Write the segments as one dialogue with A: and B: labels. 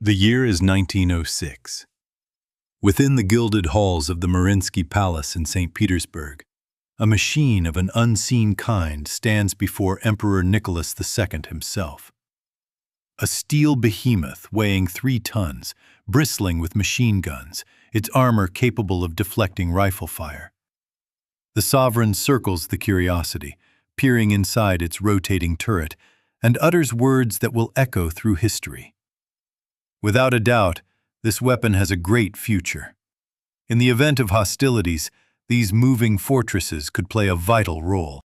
A: The year is 1906. Within the gilded halls of the Mariinsky Palace in St. Petersburg, a machine of an unseen kind stands before Emperor Nicholas II himself. A steel behemoth weighing 3 tons, bristling with machine guns, its armor capable of deflecting rifle fire. The sovereign circles the curiosity, peering inside its rotating turret, and utters words that will echo through history. Without a doubt, this weapon has a great future. In the event of hostilities, these moving fortresses could play a vital role.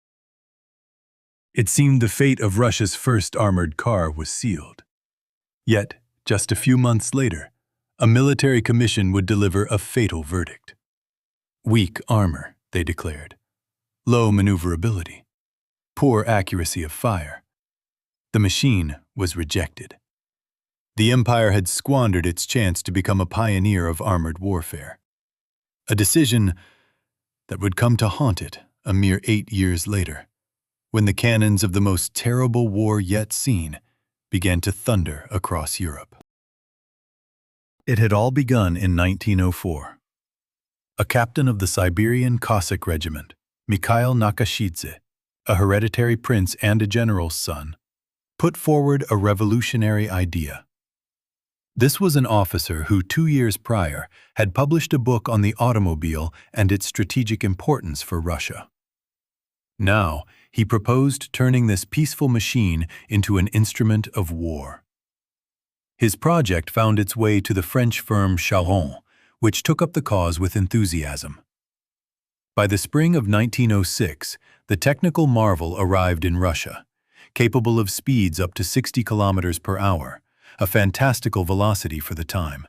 A: It seemed the fate of Russia's first armored car was sealed. Yet, just a few months later, a military commission would deliver a fatal verdict. Weak armor, they declared. Low maneuverability. Poor accuracy of fire. The machine was rejected. The Empire had squandered its chance to become a pioneer of armored warfare. A decision that would come to haunt it a mere 8 years later, when the cannons of the most terrible war yet seen began to thunder across Europe. It had all begun in 1904. A captain of the Siberian Cossack Regiment, Mikhail Nakashidze, a hereditary prince and a general's son, put forward a revolutionary idea. This was an officer who 2 years prior had published a book on the automobile and its strategic importance for Russia. Now, he proposed turning this peaceful machine into an instrument of war. His project found its way to the French firm Charon, which took up the cause with enthusiasm. By the spring of 1906, the technical marvel arrived in Russia, capable of speeds up to 60 kilometers per hour, a fantastical velocity for the time.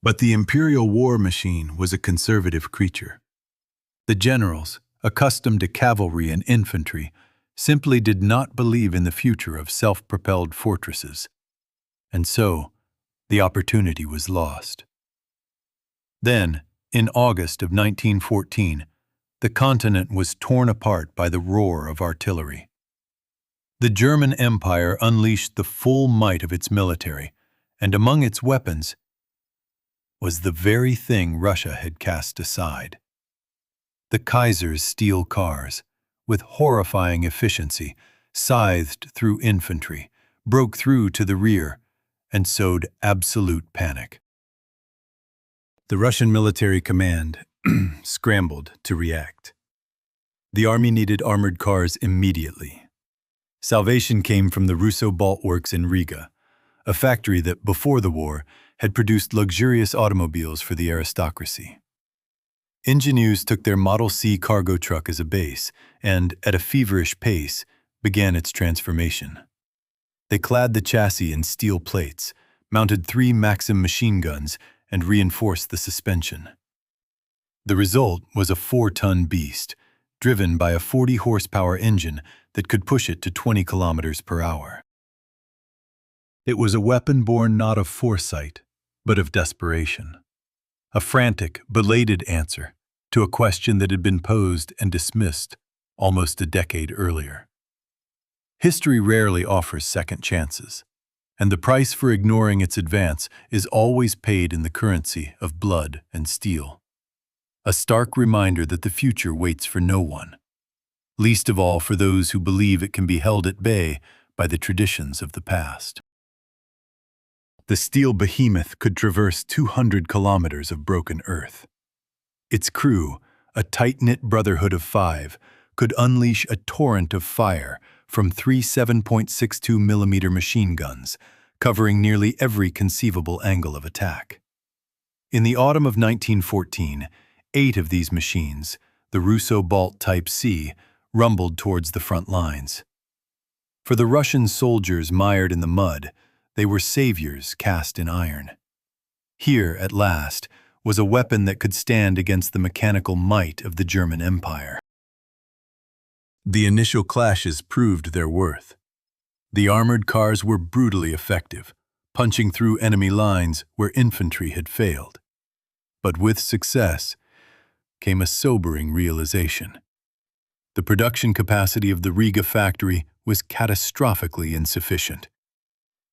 A: But the imperial war machine was a conservative creature. The generals, accustomed to cavalry and infantry, simply did not believe in the future of self-propelled fortresses. And so, the opportunity was lost. Then, in August of 1914, the continent was torn apart by the roar of artillery. The German Empire unleashed the full might of its military, and among its weapons was the very thing Russia had cast aside. The Kaiser's steel cars, with horrifying efficiency, scythed through infantry, broke through to the rear, and sowed absolute panic. The Russian military command scrambled to react. The army needed armored cars immediately. Salvation came from the Russo-Balt Works in Riga, a factory that, before the war, had produced luxurious automobiles for the aristocracy. Ingenues took their Model C cargo truck as a base and, at a feverish pace, began its transformation. They clad the chassis in steel plates, mounted 3 Maxim machine guns, and reinforced the suspension. The result was a 4-ton beast, driven by a 40-horsepower engine that could push it to 20 kilometers per hour. It was a weapon born not of foresight, but of desperation. A frantic, belated answer to a question that had been posed and dismissed almost a decade earlier. History rarely offers second chances, and the price for ignoring its advance is always paid in the currency of blood and steel. A stark reminder that the future waits for no one, least of all for those who believe it can be held at bay by the traditions of the past. The steel behemoth could traverse 200 kilometers of broken earth. Its crew, a tight-knit brotherhood of 5, could unleash a torrent of fire from 3 7.62mm machine guns, covering nearly every conceivable angle of attack. In the autumn of 1914, 8 of these machines, the Russo-Balt Type C, rumbled towards the front lines. For the Russian soldiers mired in the mud, they were saviors cast in iron. Here, at last, was a weapon that could stand against the mechanical might of the German Empire. The initial clashes proved their worth. The armored cars were brutally effective, punching through enemy lines where infantry had failed. But with success came a sobering realization. The production capacity of the Riga factory was catastrophically insufficient.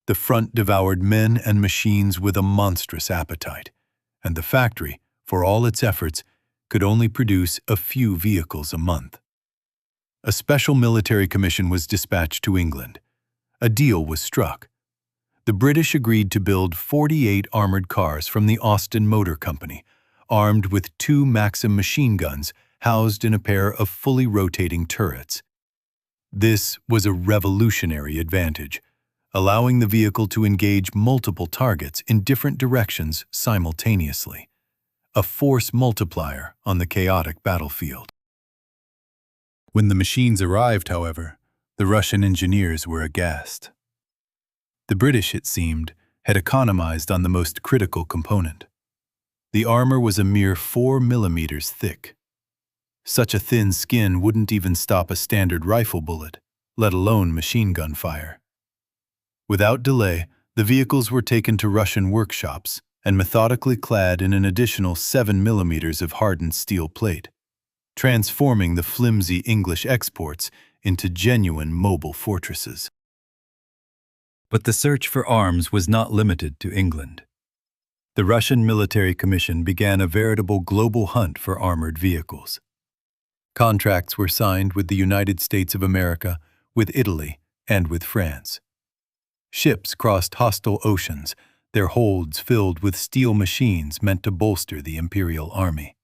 A: The front devoured men and machines with a monstrous appetite, and the factory, for all its efforts, could only produce a few vehicles a month. A special military commission was dispatched to England. A deal was struck. The British agreed to build 48 armored cars from the Austin Motor Company, armed with 2 Maxim machine guns housed in a pair of fully rotating turrets. This was a revolutionary advantage, allowing the vehicle to engage multiple targets in different directions simultaneously, a force multiplier on the chaotic battlefield. When the machines arrived, however, the Russian engineers were aghast. The British, it seemed, had economized on the most critical component. The armor was a mere 4 millimeters thick. Such a thin skin wouldn't even stop a standard rifle bullet, let alone machine gun fire. Without delay, the vehicles were taken to Russian workshops and methodically clad in an additional 7 millimeters of hardened steel plate, transforming the flimsy English exports into genuine mobile fortresses. But the search for arms was not limited to England. The Russian Military Commission began a veritable global hunt for armored vehicles. Contracts were signed with the United States of America, with Italy, and with France. Ships crossed hostile oceans, their holds filled with steel machines meant to bolster the imperial army.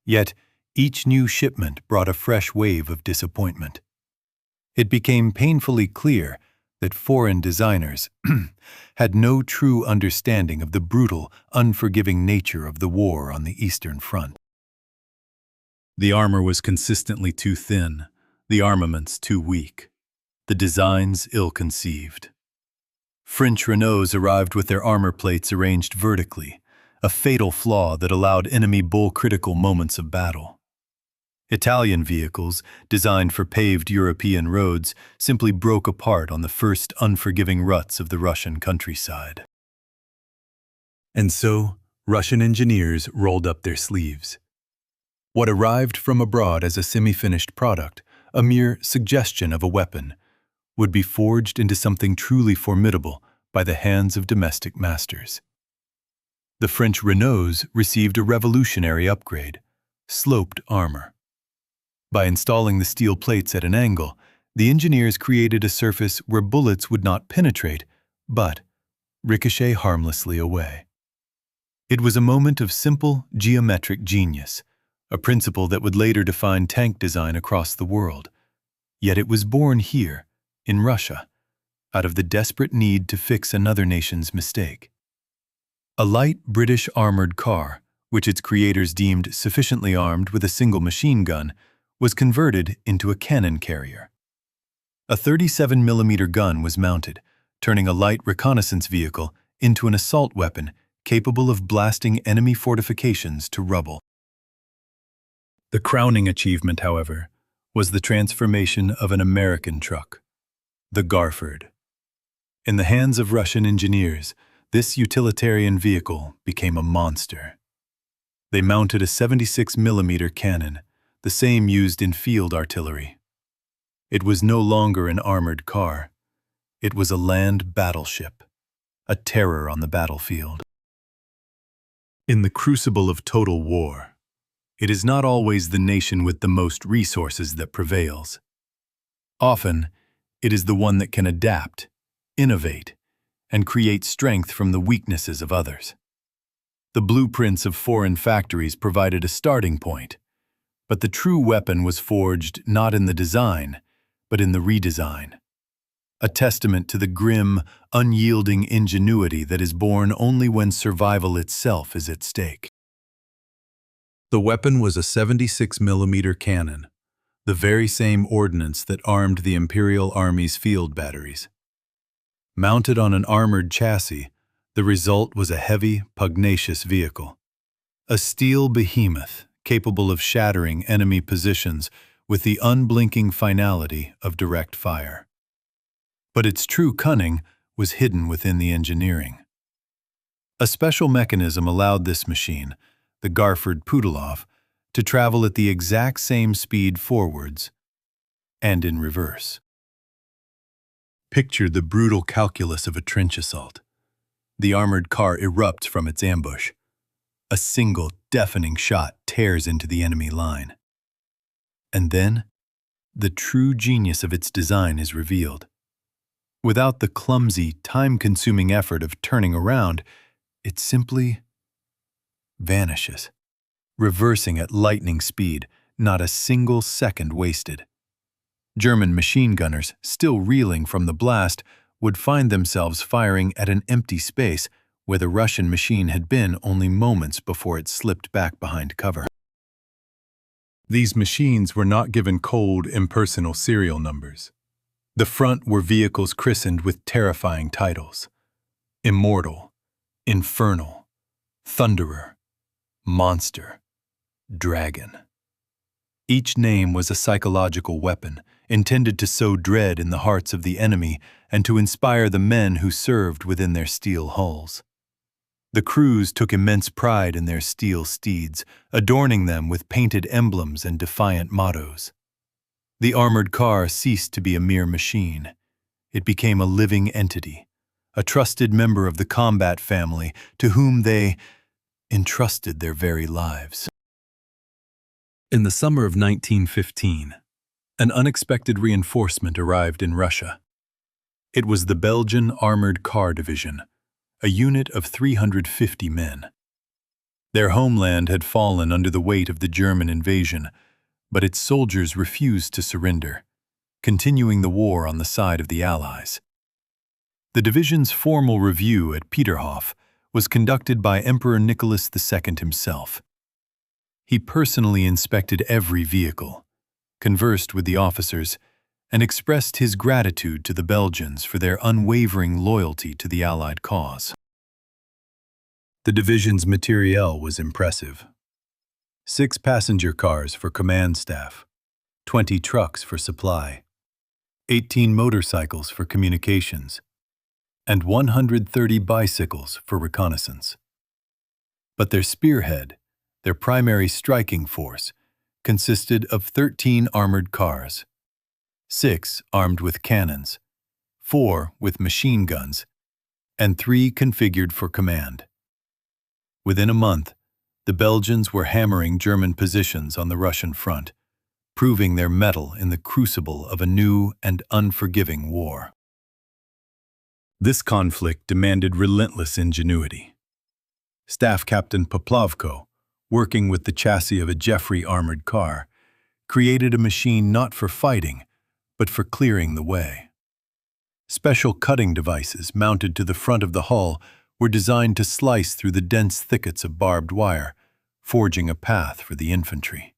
A: Yet, each new shipment brought a fresh wave of disappointment. It became painfully clear that foreign designers had no true understanding of the brutal, unforgiving nature of the war on the Eastern Front. The armor was consistently too thin, the armaments too weak, the designs ill-conceived. French Renaults arrived with their armor plates arranged vertically, a fatal flaw that allowed enemy bull-critical moments of battle. Italian vehicles, designed for paved European roads, simply broke apart on the first unforgiving ruts of the Russian countryside. And so, Russian engineers rolled up their sleeves. What arrived from abroad as a semi-finished product, a mere suggestion of a weapon, would be forged into something truly formidable by the hands of domestic masters. The French Renaults received a revolutionary upgrade: sloped armor. By installing the steel plates at an angle, the engineers created a surface where bullets would not penetrate, but ricochet harmlessly away. It was a moment of simple geometric genius, a principle that would later define tank design across the world. Yet it was born here, in Russia, out of the desperate need to fix another nation's mistake. A light British armored car, which its creators deemed sufficiently armed with a single machine gun, was converted into a cannon carrier. A 37 millimeter gun was mounted, turning a light reconnaissance vehicle into an assault weapon capable of blasting enemy fortifications to rubble. The crowning achievement, however, was the transformation of an American truck, the Garford. In the hands of Russian engineers, this utilitarian vehicle became a monster. They mounted a 76 millimeter cannon, the same used in field artillery. It was no longer an armored car. It was a land battleship, a terror on the battlefield. In the crucible of total war, it is not always the nation with the most resources that prevails. Often, it is the one that can adapt, innovate, and create strength from the weaknesses of others. The blueprints of foreign factories provided a starting point, but the true weapon was forged not in the design, but in the redesign. A testament to the grim, unyielding ingenuity that is born only when survival itself is at stake. The weapon was a 76 millimeter cannon, the very same ordnance that armed the Imperial Army's field batteries. Mounted on an armored chassis, the result was a heavy, pugnacious vehicle. A steel behemoth capable of shattering enemy positions with the unblinking finality of direct fire. But its true cunning was hidden within the engineering. A special mechanism allowed this machine, the Garford Putilov, to travel at the exact same speed forwards and in reverse. Picture the brutal calculus of a trench assault. The armored car erupts from its ambush. A single, deafening shot tears into the enemy line. And then, the true genius of its design is revealed. Without the clumsy, time-consuming effort of turning around, it simply vanishes, reversing at lightning speed, not a single second wasted. German machine gunners, still reeling from the blast, would find themselves firing at an empty space where the Russian machine had been only moments before it slipped back behind cover. These machines were not given cold, impersonal serial numbers. The front were vehicles christened with terrifying titles: Immortal, Infernal, Thunderer, Monster, Dragon. Each name was a psychological weapon, intended to sow dread in the hearts of the enemy and to inspire the men who served within their steel hulls. The crews took immense pride in their steel steeds, adorning them with painted emblems and defiant mottos. The armored car ceased to be a mere machine. It became a living entity, a trusted member of the combat family to whom they entrusted their very lives. In the summer of 1915, an unexpected reinforcement arrived in Russia. It was the Belgian Armored Car Division, a unit of 350 men. Their homeland had fallen under the weight of the German invasion, but its soldiers refused to surrender, continuing the war on the side of the Allies. The division's formal review at Peterhof was conducted by Emperor Nicholas II himself. He personally inspected every vehicle, conversed with the officers, and expressed his gratitude to the Belgians for their unwavering loyalty to the Allied cause. The division's materiel was impressive. 6 passenger cars for command staff, 20 trucks for supply, 18 motorcycles for communications, and 130 bicycles for reconnaissance. But their spearhead, their primary striking force, consisted of 13 armored cars, 6 armed with cannons, 4 with machine guns, and 3 configured for command. Within a month, the Belgians were hammering German positions on the Russian front, proving their mettle in the crucible of a new and unforgiving war. This conflict demanded relentless ingenuity. Staff Captain Poplavko, working with the chassis of a Jeffrey armored car, created a machine not for fighting, but for clearing the way. Special cutting devices mounted to the front of the hull were designed to slice through the dense thickets of barbed wire, forging a path for the infantry.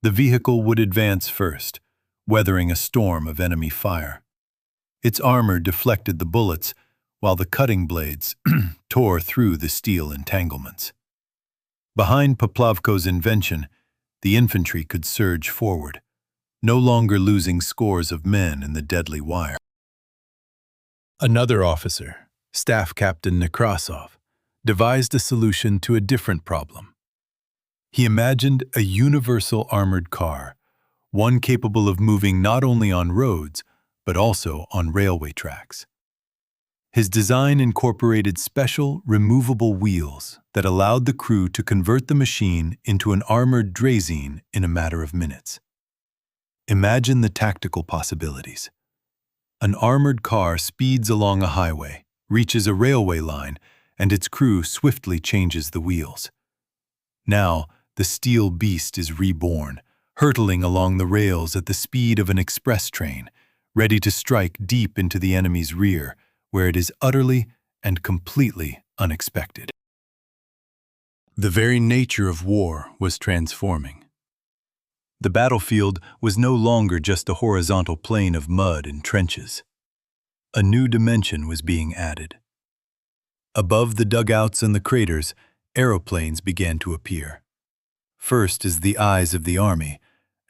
A: The vehicle would advance first, weathering a storm of enemy fire. Its armor deflected the bullets, while the cutting blades tore through the steel entanglements. Behind Poplavko's invention, the infantry could surge forward, no longer losing scores of men in the deadly wire. Another officer, Staff Captain Nekrasov, devised a solution to a different problem. He imagined a universal armored car, one capable of moving not only on roads, but also on railway tracks. His design incorporated special, removable wheels that allowed the crew to convert the machine into an armored draisine in a matter of minutes. Imagine the tactical possibilities. An armored car speeds along a highway, reaches a railway line, and its crew swiftly changes the wheels. Now, the steel beast is reborn, hurtling along the rails at the speed of an express train, ready to strike deep into the enemy's rear, where it is utterly and completely unexpected. The very nature of war was transforming. The battlefield was no longer just a horizontal plain of mud and trenches. A new dimension was being added. Above the dugouts and the craters, aeroplanes began to appear. First as the eyes of the army,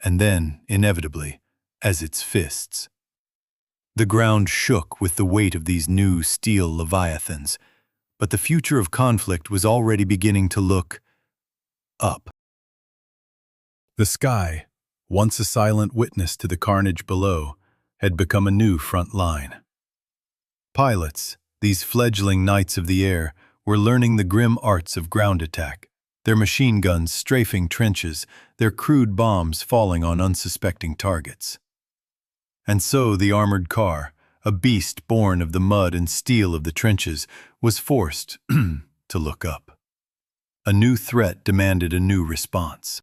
A: and then, inevitably, as its fists. The ground shook with the weight of these new steel leviathans, but the future of conflict was already beginning to look up. The sky, once a silent witness to the carnage below, had become a new front line. Pilots, these fledgling knights of the air, were learning the grim arts of ground attack, their machine guns strafing trenches, their crude bombs falling on unsuspecting targets. And so the armored car, a beast born of the mud and steel of the trenches, was forced to look up. A new threat demanded a new response.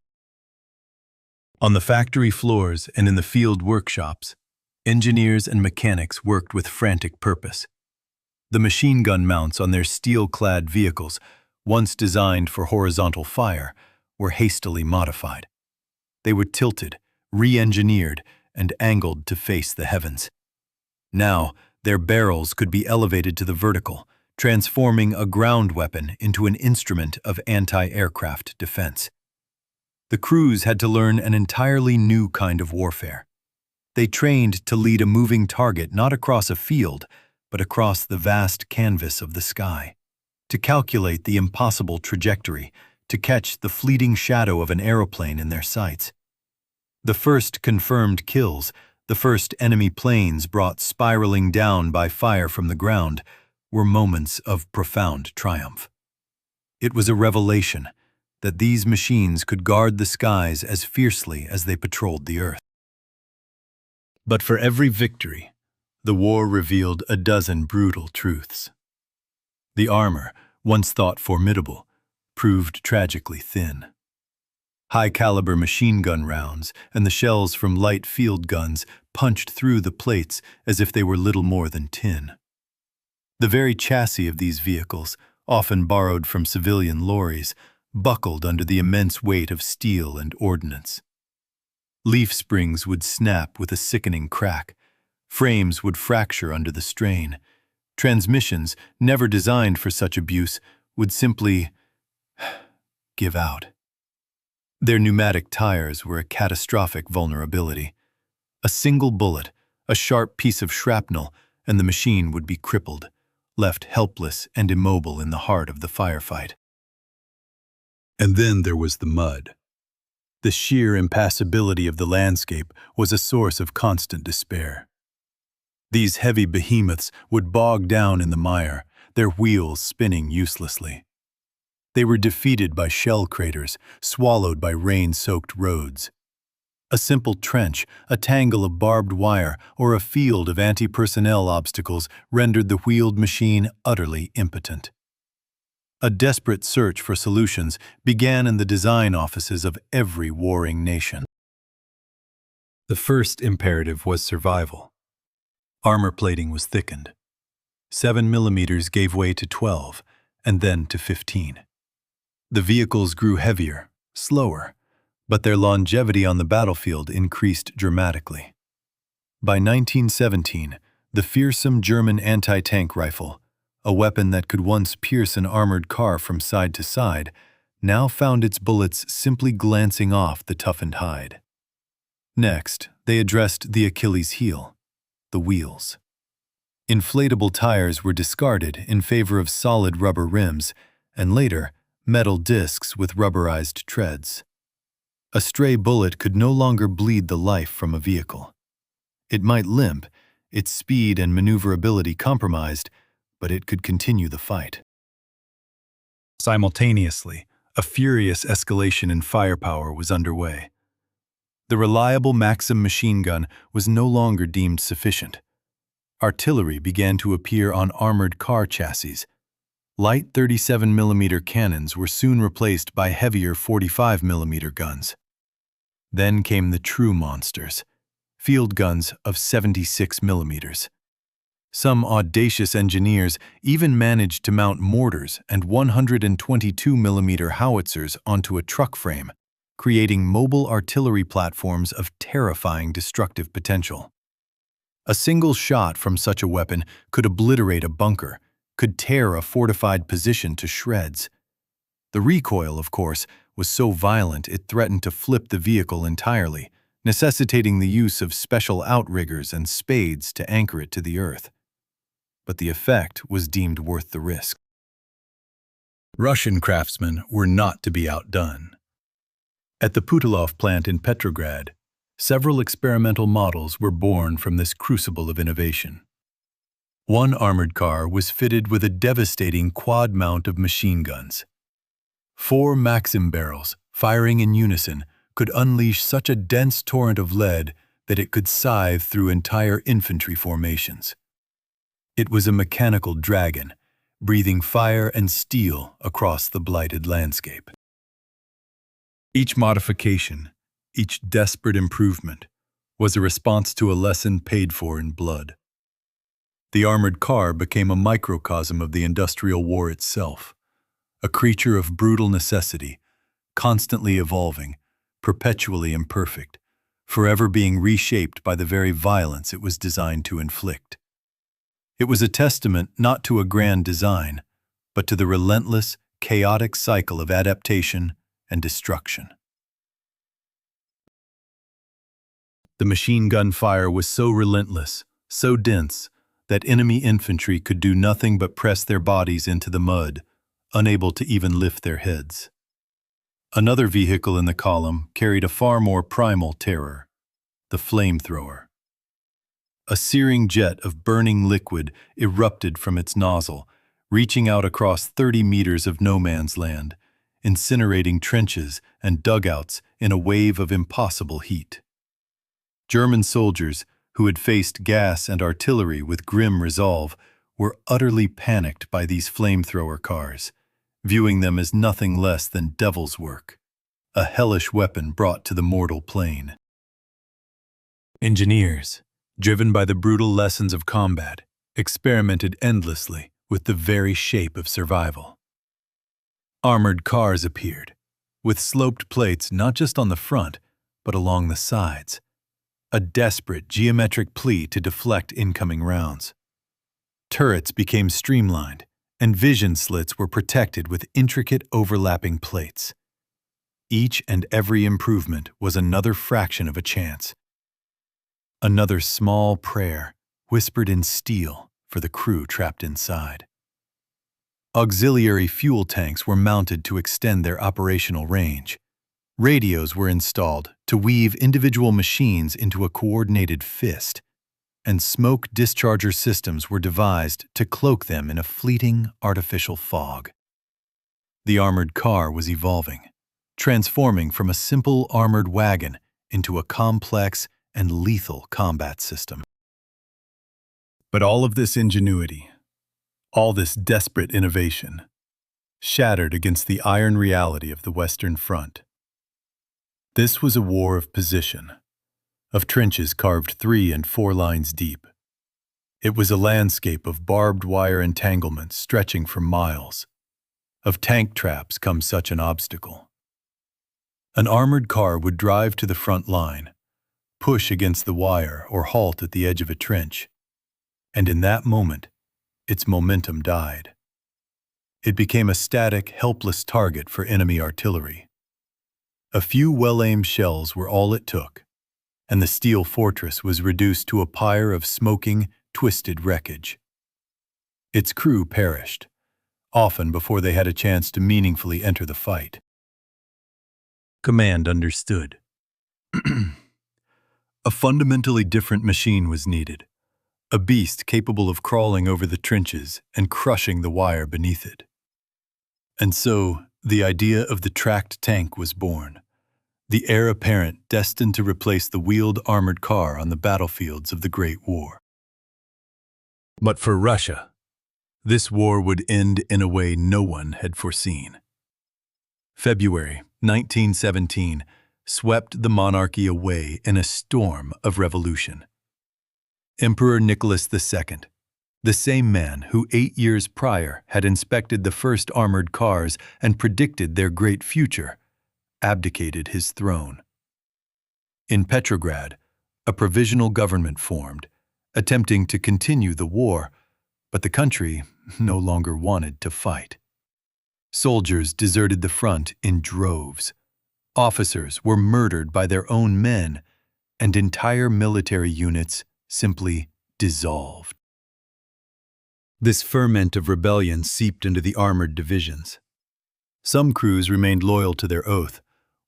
A: On the factory floors and in the field workshops, engineers and mechanics worked with frantic purpose. The machine gun mounts on their steel-clad vehicles, once designed for horizontal fire, were hastily modified. They were tilted, re-engineered, and angled to face the heavens. Now, their barrels could be elevated to the vertical, transforming a ground weapon into an instrument of anti-aircraft defense. The crews had to learn an entirely new kind of warfare. They trained to lead a moving target not across a field, but across the vast canvas of the sky, to calculate the impossible trajectory, to catch the fleeting shadow of an aeroplane in their sights. The first confirmed kills, the first enemy planes brought spiraling down by fire from the ground, were moments of profound triumph. It was a revelation that these machines could guard the skies as fiercely as they patrolled the earth. But for every victory, the war revealed a dozen brutal truths. The armor, once thought formidable, proved tragically thin. High-caliber machine gun rounds and the shells from light field guns punched through the plates as if they were little more than tin. The very chassis of these vehicles, often borrowed from civilian lorries, buckled under the immense weight of steel and ordnance. Leaf springs would snap with a sickening crack. Frames would fracture under the strain. Transmissions, never designed for such abuse, would simply give out. Their pneumatic tires were a catastrophic vulnerability. A single bullet, a sharp piece of shrapnel, and the machine would be crippled, left helpless and immobile in the heart of the firefight. And then there was the mud. The sheer impassability of the landscape was a source of constant despair. These heavy behemoths would bog down in the mire, their wheels spinning uselessly. They were defeated by shell craters, swallowed by rain-soaked roads. A simple trench, a tangle of barbed wire, or a field of anti-personnel obstacles rendered the wheeled machine utterly impotent. A desperate search for solutions began in the design offices of every warring nation. The first imperative was survival. Armor plating was thickened. 7 millimeters gave way to 12, and then to 15. The vehicles grew heavier, slower, but their longevity on the battlefield increased dramatically. By 1917, the fearsome German anti-tank rifle, a weapon that could once pierce an armored car from side to side, now found its bullets simply glancing off the toughened hide. Next, they addressed the Achilles heel, the wheels. Inflatable tires were discarded in favor of solid rubber rims, and later, metal discs with rubberized treads. A stray bullet could no longer bleed the life from a vehicle. It might limp, its speed and maneuverability compromised, but it could continue the fight. Simultaneously, a furious escalation in firepower was underway. The reliable Maxim machine gun was no longer deemed sufficient. Artillery began to appear on armored car chassis. Light 37mm cannons were soon replaced by heavier 45mm guns. Then came the true monsters, field guns of 76mm. Some audacious engineers even managed to mount mortars and 122mm howitzers onto a truck frame, creating mobile artillery platforms of terrifying destructive potential. A single shot from such a weapon could obliterate a bunker, could tear a fortified position to shreds. The recoil, of course, was so violent it threatened to flip the vehicle entirely, necessitating the use of special outriggers and spades to anchor it to the earth. But the effect was deemed worth the risk. Russian craftsmen were not to be outdone. At the Putilov plant in Petrograd, Several experimental models were born from this crucible of innovation. One armored car was fitted with a devastating quad mount of machine guns. 4 Maxim barrels, firing in unison, could unleash such a dense torrent of lead that it could scythe through entire infantry formations. It was a mechanical dragon, breathing fire and steel across the blighted landscape. Each modification, each desperate improvement, was a response to a lesson paid for in blood. The armored car became a microcosm of the industrial war itself, a creature of brutal necessity, constantly evolving, perpetually imperfect, forever being reshaped by the very violence it was designed to inflict. It was a testament not to a grand design, but to the relentless, chaotic cycle of adaptation and destruction. The machine gun fire was so relentless, so dense, that enemy infantry could do nothing but press their bodies into the mud, unable to even lift their heads. Another vehicle in the column carried a far more primal terror, the flamethrower. A searing jet of burning liquid erupted from its nozzle, reaching out across 30 meters of no man's land, incinerating trenches and dugouts in a wave of impossible heat. German soldiers, who had faced gas and artillery with grim resolve, were utterly panicked by these flamethrower cars, viewing them as nothing less than devil's work, a hellish weapon brought to the mortal plane. Engineers, driven by the brutal lessons of combat, experimented endlessly with the very shape of survival. Armored cars appeared, with sloped plates not just on the front, but along the sides, a desperate geometric plea to deflect incoming rounds. Turrets became streamlined, and vision slits were protected with intricate overlapping plates. Each and every improvement was another fraction of a chance. Another small prayer, whispered in steel for the crew trapped inside. Auxiliary fuel tanks were mounted to extend their operational range. Radios were installed to weave individual machines into a coordinated fist, and smoke discharger systems were devised to cloak them in a fleeting artificial fog. The armored car was evolving, transforming from a simple armored wagon into a complex and lethal combat system. But all of this ingenuity, all this desperate innovation, shattered against the iron reality of the Western Front. This was a war of position, of trenches carved 3 and 4 lines deep. It was a landscape of barbed wire entanglements stretching for miles. Of tank traps comes such an obstacle. An armored car would drive to the front line, push against the wire or halt at the edge of a trench, and in that moment, its momentum died. It became a static, helpless target for enemy artillery. A few well-aimed shells were all it took, and the steel fortress was reduced to a pyre of smoking, twisted wreckage. Its crew perished, often before they had a chance to meaningfully enter the fight. Command understood. A fundamentally different machine was needed, a beast capable of crawling over the trenches and crushing the wire beneath it. And so, the idea of the tracked tank was born, the heir apparent destined to replace the wheeled armored car on the battlefields of the Great War. But for Russia, this war would end in a way no one had foreseen. February 1917 swept the monarchy away in a storm of revolution. Emperor Nicholas II, the same man who 8 years prior had inspected the first armored cars and predicted their great future, abdicated his throne. In Petrograd, a provisional government formed, attempting to continue the war, but the country no longer wanted to fight. Soldiers deserted the front in droves. Officers were murdered by their own men, and entire military units simply dissolved. This ferment of rebellion seeped into the armored divisions. Some crews remained loyal to their oath,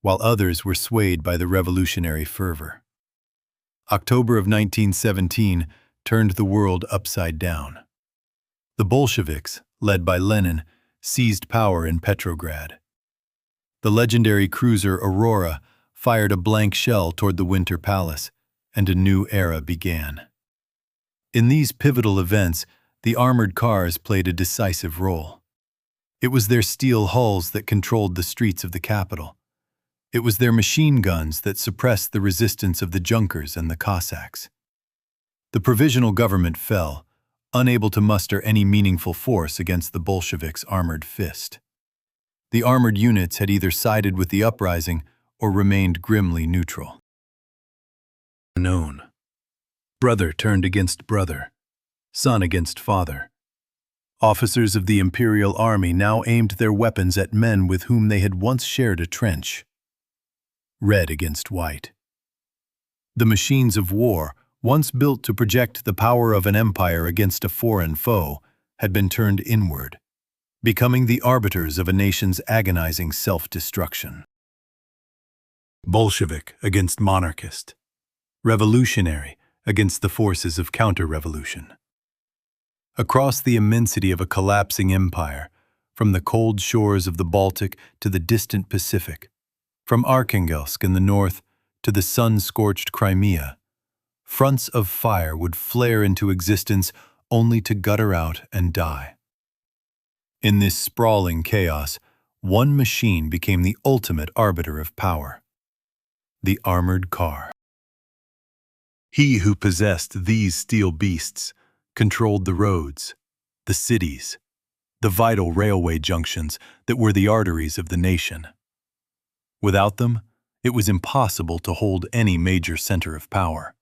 A: while others were swayed by the revolutionary fervor. October of 1917 turned the world upside down. The Bolsheviks, led by Lenin, seized power in Petrograd. The legendary cruiser Aurora fired a blank shell toward the Winter Palace, and a new era began. In these pivotal events, the armored cars played a decisive role. It was their steel hulls that controlled the streets of the capital. It was their machine guns that suppressed the resistance of the Junkers and the Cossacks. The provisional government fell, unable to muster any meaningful force against the Bolsheviks' armored fist. The armored units had either sided with the uprising or remained grimly neutral. Known. Brother turned against brother, son against father. Officers of the Imperial Army now aimed their weapons at men with whom they had once shared a trench. Red against white. The machines of war, once built to project the power of an empire against a foreign foe, had been turned inward, becoming the arbiters of a nation's agonizing self-destruction. Bolshevik against monarchist. Revolutionary against the forces of counter-revolution. Across the immensity of a collapsing empire, from the cold shores of the Baltic to the distant Pacific, from Arkhangelsk in the north to the sun-scorched Crimea, fronts of fire would flare into existence only to gutter out and die. In this sprawling chaos, one machine became the ultimate arbiter of power: the armored car. He who possessed these steel beasts controlled the roads, the cities, the vital railway junctions that were the arteries of the nation. Without them, it was impossible to hold any major center of power.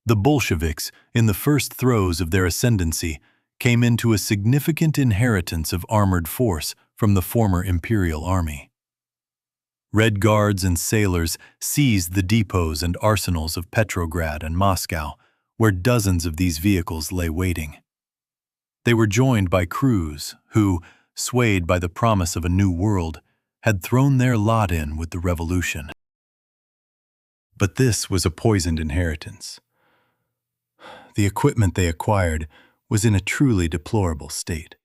A: The Bolsheviks, in the first throes of their ascendancy, came into a significant inheritance of armored force from the former Imperial Army. Red Guards and sailors seized the depots and arsenals of Petrograd and Moscow, where dozens of these vehicles lay waiting. They were joined by crews who, swayed by the promise of a new world, had thrown their lot in with the revolution. But this was a poisoned inheritance. The equipment they acquired was in a truly deplorable state.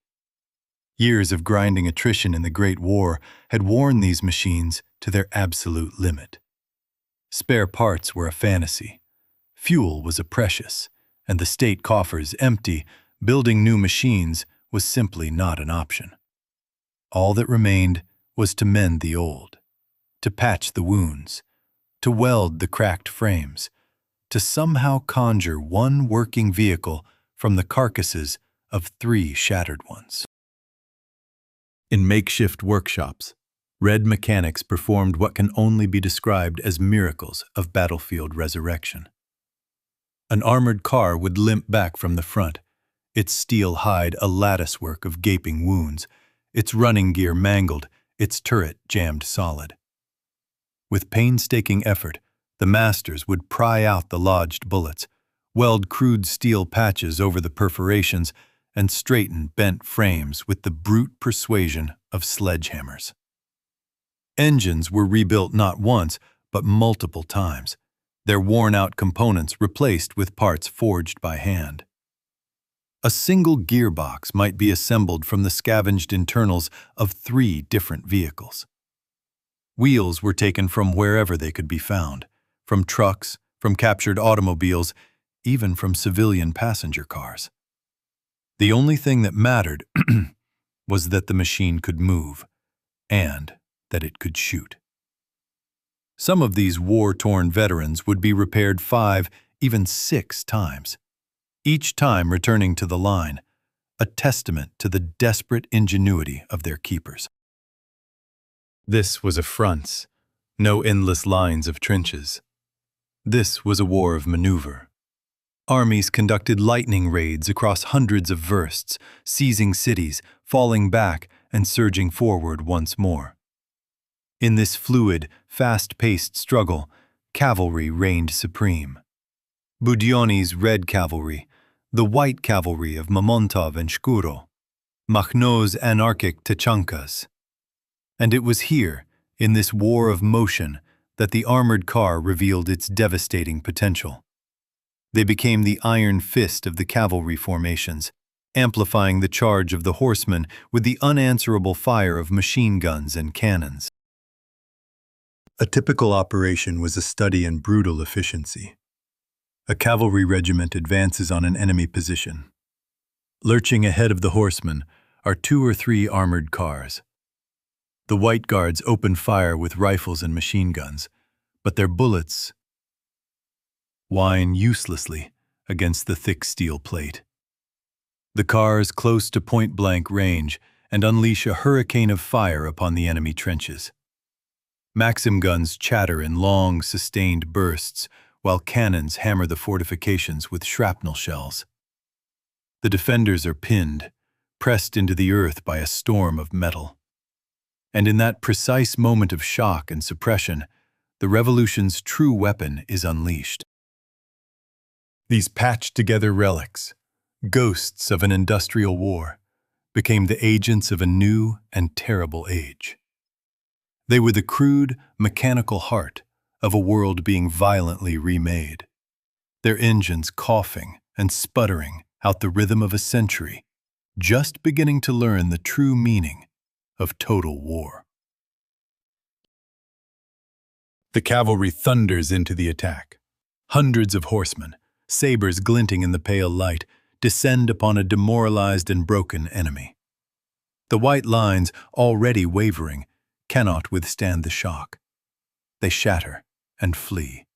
A: Years of grinding attrition in the Great War had worn these machines to their absolute limit. Spare parts were a fantasy, fuel was a precious, and the state coffers empty. Building new machines was simply not an option. All that remained was to mend the old, to patch the wounds, to weld the cracked frames, to somehow conjure one working vehicle from the carcasses of 3 shattered ones. In makeshift workshops, red mechanics performed what can only be described as miracles of battlefield resurrection. An armored car would limp back from the front, its steel hide a latticework of gaping wounds, its running gear mangled, its turret jammed solid. With painstaking effort, the masters would pry out the lodged bullets, weld crude steel patches over the perforations, and straighten bent frames with the brute persuasion of sledgehammers. Engines were rebuilt not once, but multiple times, their worn-out components replaced with parts forged by hand. A single gearbox might be assembled from the scavenged internals of 3 different vehicles. Wheels were taken from wherever they could be found, from trucks, from captured automobiles, even from civilian passenger cars. The only thing that mattered was that the machine could move, and that it could shoot. Some of these war-torn veterans would be repaired 5, even 6 times, each time returning to the line, a testament to the desperate ingenuity of their keepers. This was a front, no endless lines of trenches. This was a war of maneuver. Armies conducted lightning raids across hundreds of versts, seizing cities, falling back, and surging forward once more. In this fluid, fast-paced struggle, cavalry reigned supreme. Budyonny's Red Cavalry, the White Cavalry of Mamontov and Shkuro, Makhno's anarchic Tachankas. And it was here, in this war of motion, that the armored car revealed its devastating potential. They became the iron fist of the cavalry formations, amplifying the charge of the horsemen with the unanswerable fire of machine guns and cannons. A typical operation was a study in brutal efficiency. A cavalry regiment advances on an enemy position. Lurching ahead of the horsemen are 2 or 3 armored cars. The White Guards open fire with rifles and machine guns, but their bullets whine uselessly against the thick steel plate. The cars close to point-blank range and unleash a hurricane of fire upon the enemy trenches. Maxim guns chatter in long, sustained bursts, while cannons hammer the fortifications with shrapnel shells. The defenders are pinned, pressed into the earth by a storm of metal. And in that precise moment of shock and suppression, the revolution's true weapon is unleashed. These patched-together relics, ghosts of an industrial war, became the agents of a new and terrible age. They were the crude, mechanical heart of a world being violently remade, their engines coughing and sputtering out the rhythm of a century, just beginning to learn the true meaning of total war. The cavalry thunders into the attack. Hundreds of horsemen, sabers glinting in the pale light, descend upon a demoralized and broken enemy. The white lines, already wavering, cannot withstand the shock. They shatter and flee.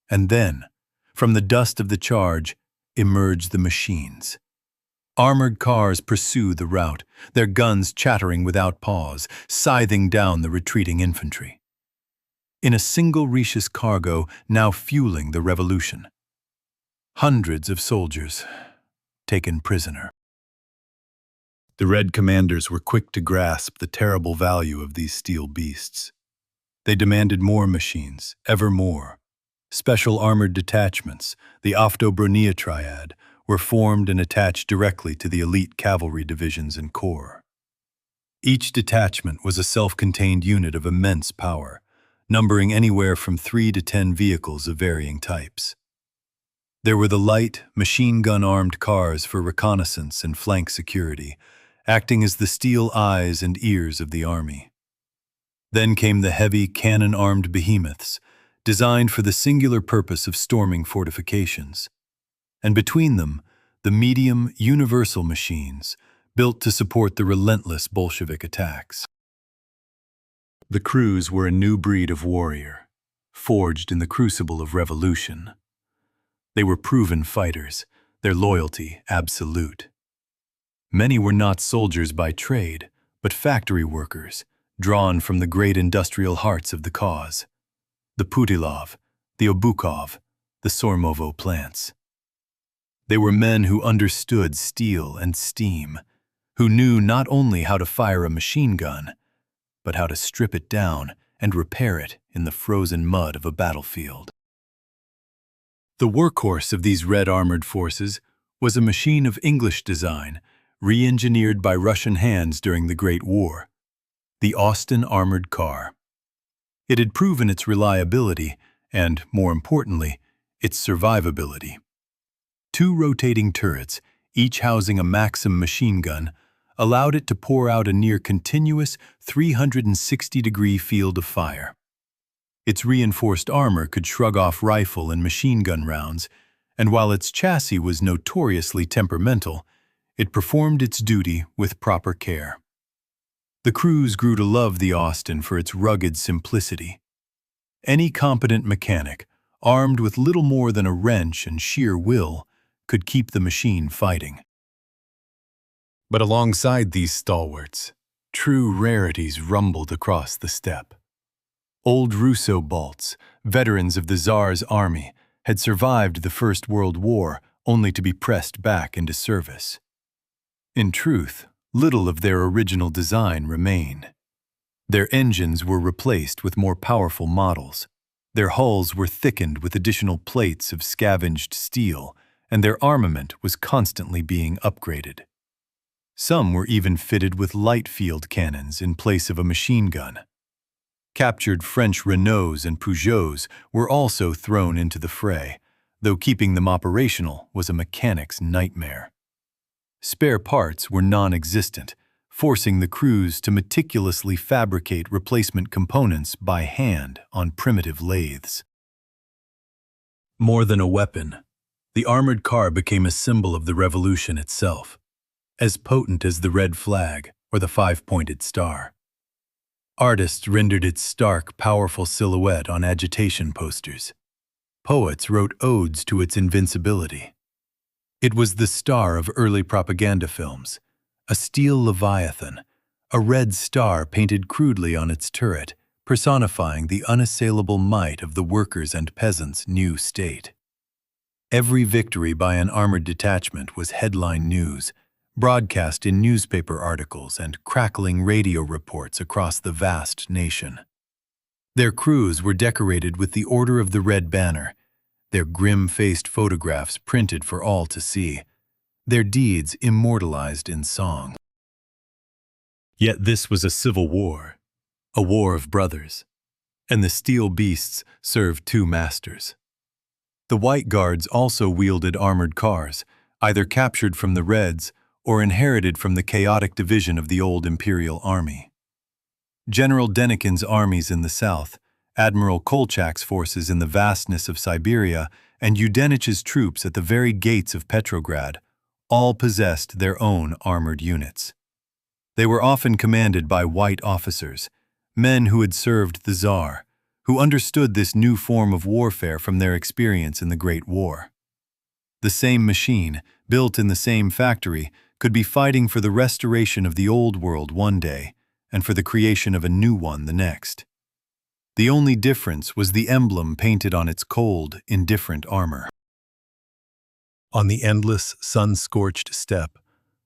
A: And then, from the dust of the charge, emerge the machines. Armored cars pursue the rout, their guns chattering without pause, scything down the retreating infantry. In a single recious cargo, now fueling the revolution. Hundreds of soldiers taken prisoner. The Red commanders were quick to grasp the terrible value of these steel beasts. They demanded more machines, ever more. Special armored detachments, the Oftobronia Triad, were formed and attached directly to the elite cavalry divisions and corps. Each detachment was a self-contained unit of immense power, numbering anywhere from 3 to 10 vehicles of varying types. There were the light, machine-gun-armed cars for reconnaissance and flank security, acting as the steel eyes and ears of the army. Then came the heavy, cannon-armed behemoths, designed for the singular purpose of storming fortifications. And between them, the medium, universal machines, built to support the relentless Bolshevik attacks. The crews were a new breed of warrior, forged in the crucible of revolution. They were proven fighters, their loyalty absolute. Many were not soldiers by trade, but factory workers, drawn from the great industrial hearts of the cause. The Putilov, the Obukhov, the Sormovo plants. They were men who understood steel and steam, who knew not only how to fire a machine gun, but how to strip it down and repair it in the frozen mud of a battlefield. The workhorse of these red armored forces was a machine of English design, re-engineered by Russian hands during the Great War, the Austin armored car. It had proven its reliability and, more importantly, its survivability. 2 rotating turrets, each housing a Maxim machine gun, allowed it to pour out a near-continuous 360-degree field of fire. Its reinforced armor could shrug off rifle and machine gun rounds, and while its chassis was notoriously temperamental, it performed its duty with proper care. The crews grew to love the Austin for its rugged simplicity. Any competent mechanic, armed with little more than a wrench and sheer will, could keep the machine fighting. But alongside these stalwarts, true rarities rumbled across the steppe. Old Russo Balts, veterans of the Tsar's army, had survived the First World War only to be pressed back into service. In truth, little of their original design remained. Their engines were replaced with more powerful models. Their hulls were thickened with additional plates of scavenged steel, and their armament was constantly being upgraded. Some were even fitted with light field cannons in place of a machine gun. Captured French Renaults and Peugeots were also thrown into the fray, though keeping them operational was a mechanic's nightmare. Spare parts were non-existent, forcing the crews to meticulously fabricate replacement components by hand on primitive lathes. More than a weapon, the armored car became a symbol of the revolution itself, as potent as the red flag or the five-pointed star. Artists rendered its stark, powerful silhouette on agitation posters. Poets wrote odes to its invincibility. It was the star of early propaganda films, a steel leviathan, a red star painted crudely on its turret, personifying the unassailable might of the workers' and peasants' new state. Every victory by an armored detachment was headline news, broadcast in newspaper articles and crackling radio reports across the vast nation. Their crews were decorated with the Order of the Red Banner, their grim-faced photographs printed for all to see, their deeds immortalized in song. Yet this was a civil war, a war of brothers, and the steel beasts served two masters. The White Guards also wielded armored cars, either captured from the Reds or inherited from the chaotic division of the old Imperial Army. General Denikin's armies in the south, Admiral Kolchak's forces in the vastness of Siberia, and Udenich's troops at the very gates of Petrograd, all possessed their own armored units. They were often commanded by white officers, men who had served the Tsar, who understood this new form of warfare from their experience in the Great War. The same machine, built in the same factory, could be fighting for the restoration of the old world one day and for the creation of a new one the next. The only difference was the emblem painted on its cold, indifferent armor. On the endless, sun-scorched steppe,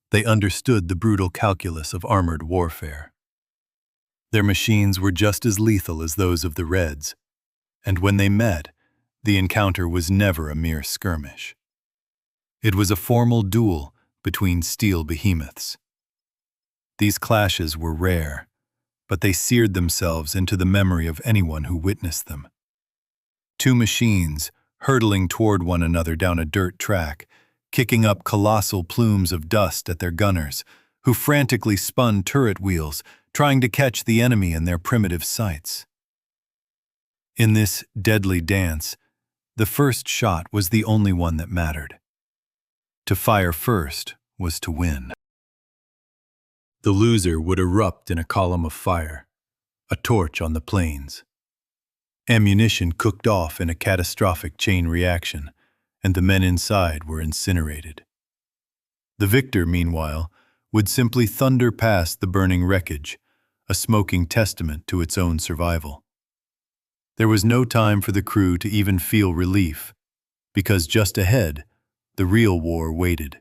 A: they understood the brutal calculus of armored warfare. Their machines were just as lethal as those of the Reds, and when they met, the encounter was never a mere skirmish. It was a formal duel between steel behemoths. These clashes were rare, but they seared themselves into the memory of anyone who witnessed them. Two machines hurtling toward one another down a dirt track, kicking up colossal plumes of dust at their gunners, who frantically spun turret wheels, trying to catch the enemy in their primitive sights. In this deadly dance, the first shot was the only one that mattered. To fire first was to win. The loser would erupt in a column of fire, a torch on the plains. Ammunition cooked off in a catastrophic chain reaction, and the men inside were incinerated. The victor, meanwhile, would simply thunder past the burning wreckage, a smoking testament to its own survival. There was no time for the crew to even feel relief, because just ahead, the real war waited.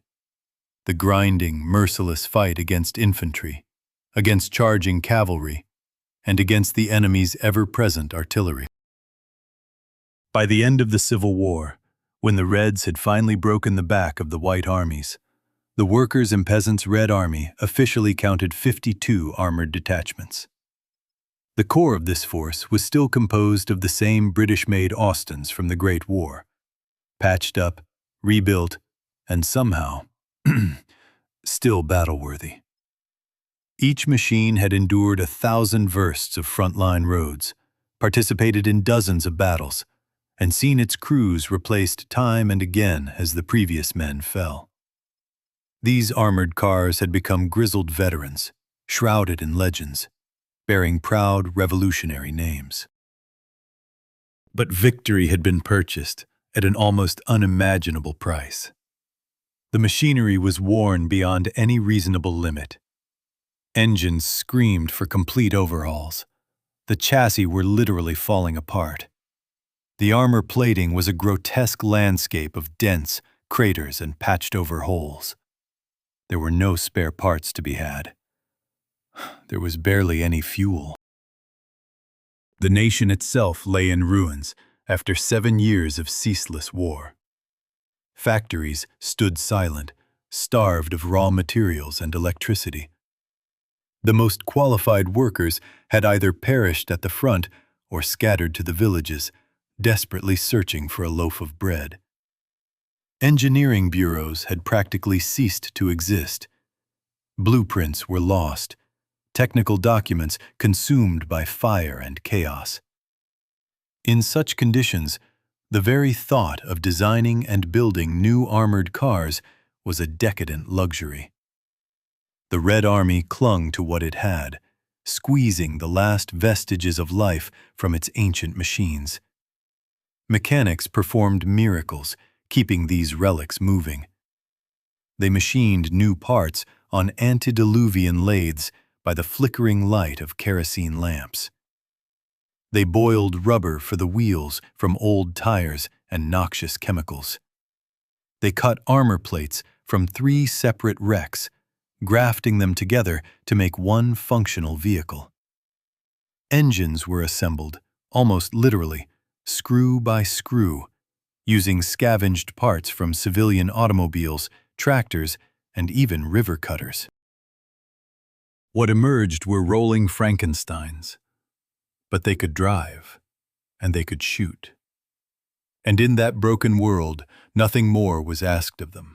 A: The grinding, merciless fight against infantry, against charging cavalry, and against the enemy's ever-present artillery. By the end of the Civil War, when the Reds had finally broken the back of the White armies, the Workers' and Peasants' Red Army officially counted 52 armored detachments. The core of this force was still composed of the same British-made Austins from the Great War, patched up, rebuilt, and somehow, still battle-worthy. Each machine had endured 1,000 versts of frontline roads, participated in dozens of battles, and seen its crews replaced time and again as the previous men fell. These armored cars had become grizzled veterans, shrouded in legends, bearing proud revolutionary names. But victory had been purchased at an almost unimaginable price. The machinery was worn beyond any reasonable limit. Engines screamed for complete overhauls. The chassis were literally falling apart. The armor plating was a grotesque landscape of dents, craters, and patched-over holes. There were no spare parts to be had. There was barely any fuel. The nation itself lay in ruins after 7 years of ceaseless war. Factories stood silent, starved of raw materials and electricity. The most qualified workers had either perished at the front or scattered to the villages, desperately searching for a loaf of bread. Engineering bureaus had practically ceased to exist. Blueprints were lost, technical documents consumed by fire and chaos. In such conditions, the very thought of designing and building new armored cars was a decadent luxury. The Red Army clung to what it had, squeezing the last vestiges of life from its ancient machines. Mechanics performed miracles, keeping these relics moving. They machined new parts on antediluvian lathes by the flickering light of kerosene lamps. They boiled rubber for the wheels from old tires and noxious chemicals. They cut armor plates from 3 separate wrecks, grafting them together to make one functional vehicle. Engines were assembled, almost literally, screw by screw, using scavenged parts from civilian automobiles, tractors, and even river cutters. What emerged were rolling Frankensteins. But they could drive, and they could shoot. And in that broken world, nothing more was asked of them.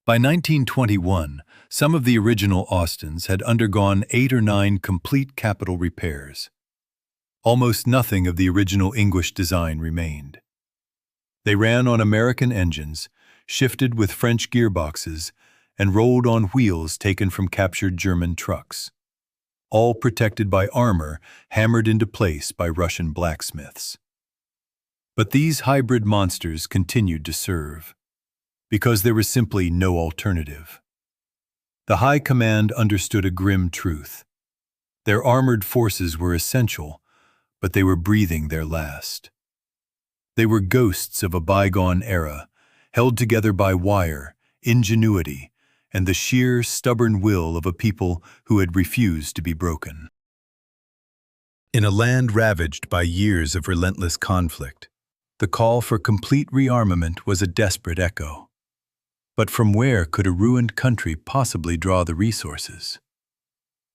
A: By 1921, some of the original Austins had undergone 8 or 9 complete capital repairs. Almost nothing of the original English design remained. They ran on American engines, shifted with French gearboxes, and rolled on wheels taken from captured German trucks, all protected by armor hammered into place by Russian blacksmiths. But these hybrid monsters continued to serve, because there was simply no alternative. The High Command understood a grim truth. Their armored forces were essential, but they were breathing their last. They were ghosts of a bygone era, held together by wire, ingenuity, and the sheer, stubborn will of a people who had refused to be broken. In a land ravaged by years of relentless conflict, the call for complete rearmament was a desperate echo. But from where could a ruined country possibly draw the resources?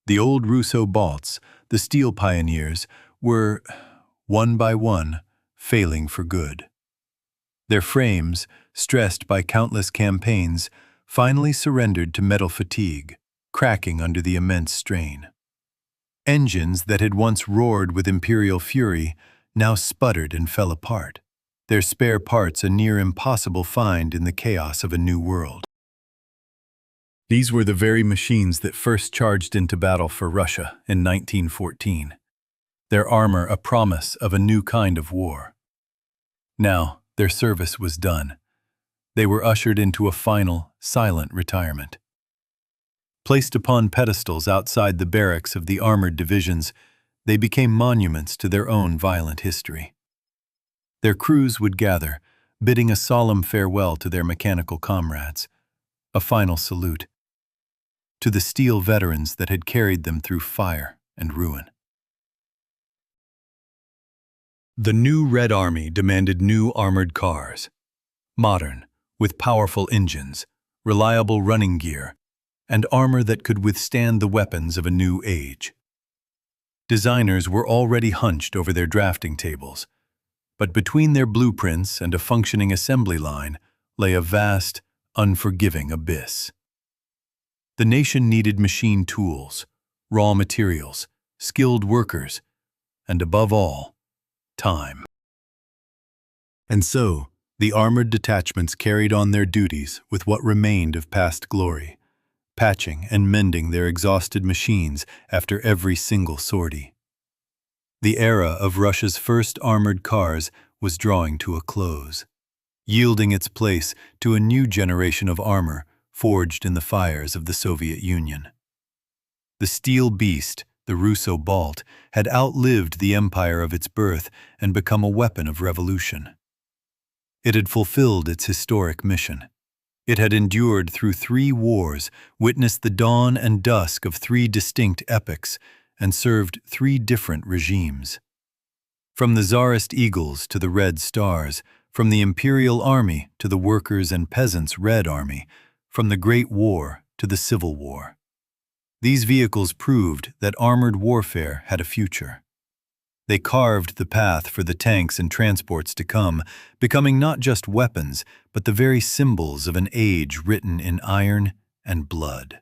A: The old Russo Balts, the steel pioneers, were, one by one, failing for good. Their frames, stressed by countless campaigns, finally surrendered to metal fatigue, cracking under the immense strain. Engines that had once roared with imperial fury now sputtered and fell apart, their spare parts a near impossible find in the chaos of a new world. These were the very machines that first charged into battle for Russia in 1914, their armor a promise of a new kind of war. Now, their service was done. They were ushered into a final, silent retirement. Placed upon pedestals outside the barracks of the armored divisions, they became monuments to their own violent history. Their crews would gather, bidding a solemn farewell to their mechanical comrades, a final salute to the steel veterans that had carried them through fire and ruin. The new Red Army demanded new armored cars, modern, with powerful engines, reliable running gear, and armor that could withstand the weapons of a new age. Designers were already hunched over their drafting tables, but between their blueprints and a functioning assembly line lay a vast, unforgiving abyss. The nation needed machine tools, raw materials, skilled workers, and above all, time. And so, the armored detachments carried on their duties with what remained of past glory, patching and mending their exhausted machines after every single sortie. The era of Russia's first armored cars was drawing to a close, yielding its place to a new generation of armor forged in the fires of the Soviet Union. The steel beast, the Russo Balt, had outlived the empire of its birth and become a weapon of revolution. It had fulfilled its historic mission. It had endured through 3 wars, witnessed the dawn and dusk of 3 distinct epochs, and served 3 different regimes. From the Tsarist eagles to the Red Stars, from the Imperial Army to the Workers' and Peasants' Red Army, from the Great War to the Civil War. These vehicles proved that armored warfare had a future. They carved the path for the tanks and transports to come, becoming not just weapons, but the very symbols of an age written in iron and blood.